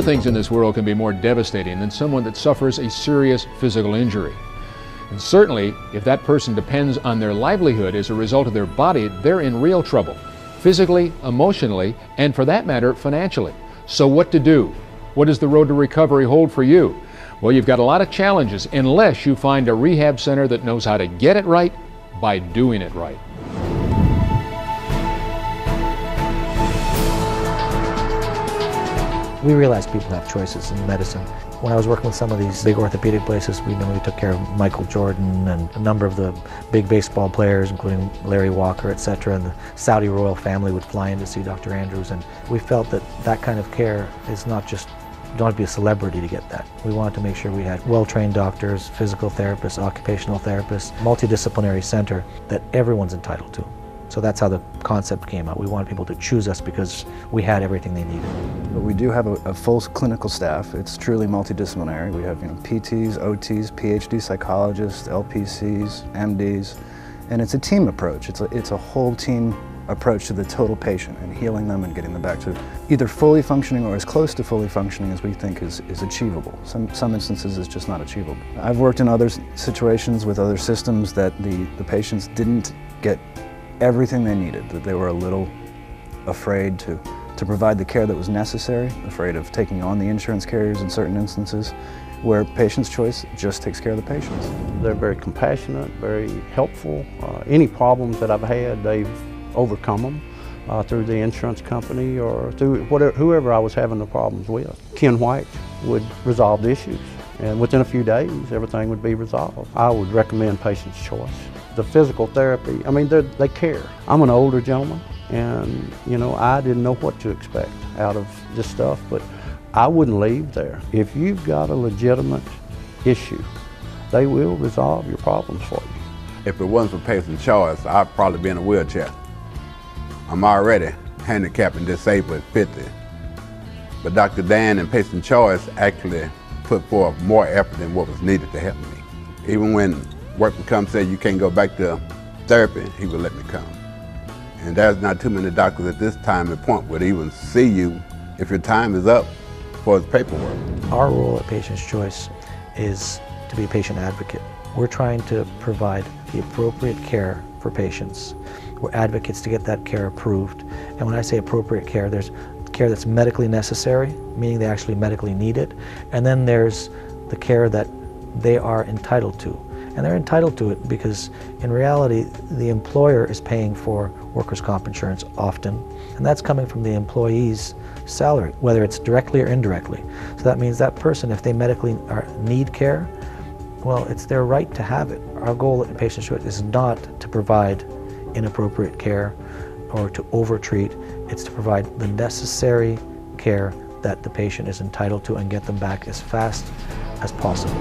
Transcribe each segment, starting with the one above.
Few things in this world can be more devastating than someone that suffers a serious physical injury. And certainly, if that person depends on their livelihood as a result of their body, they're in real trouble, physically, emotionally, and for that matter, financially. So what to do? What does the road to recovery hold for you? Well, you've got a lot of challenges unless you find a rehab center that knows how to get it right by doing it right. We realize people have choices in medicine. When I was working with some of these big orthopedic places, we took care of Michael Jordan and a number of the big baseball players, including Larry Walker, etc. And the Saudi royal family would fly in to see Dr. Andrews. And we felt that that kind of care is not just, you don't have to be a celebrity to get that. We wanted to make sure we had well-trained doctors, physical therapists, occupational therapists, multidisciplinary center that everyone's entitled to. So that's how the concept came out. We wanted people to choose us because we had everything they needed. But we do have a full clinical staff. It's truly multidisciplinary. We have PTs, OTs, PhD psychologists, LPCs, MDs, and it's a team approach. It's a whole team approach to the total patient and healing them and getting them back to either fully functioning or as close to fully functioning as we think is achievable. Some instances it's just not achievable. I've worked in other situations with other systems that the patients didn't get everything they needed, that they were a little afraid to provide the care that was necessary, afraid of taking on the insurance carriers in certain instances, where Patient's Choice just takes care of the patients. They're very compassionate, very helpful. Any problems that I've had, they've overcome them through the insurance company or through whoever I was having the problems with. Ken White would resolve the issues, and within a few days, everything would be resolved. I would recommend Patient's Choice. The physical therapy, I mean, they care. I'm an older gentleman, and I didn't know what to expect out of this stuff, but I wouldn't leave there. If you've got a legitimate issue, they will resolve your problems for you. If it wasn't for Patient's Choice, I'd probably be in a wheelchair. I'm already handicapped and disabled at 50. But Dr. Dan and Patient's Choice actually put forth more effort than what was needed to help me. Even when work would come, say you can't go back to therapy, he would let me come. And there's not too many doctors at this time and point would even see you if your time is up for his paperwork. Our role at Patient's Choice is to be a patient advocate. We're trying to provide the appropriate care for patients. We're advocates to get that care approved. And when I say appropriate care, there's care that's medically necessary, meaning they actually medically need it. And then there's the care that they are entitled to. And they're entitled to it because in reality, the employer is paying for workers' comp insurance often, and that's coming from the employee's salary, whether it's directly or indirectly. So that means that person, if they medically need care, well, it's their right to have it. Our goal at Patient's Choice is not to provide inappropriate care or to overtreat. It's to provide the necessary care that the patient is entitled to and get them back as fast as possible.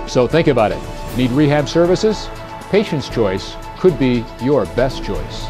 So think about it. Need rehab services? Patient's Choice could be your best choice.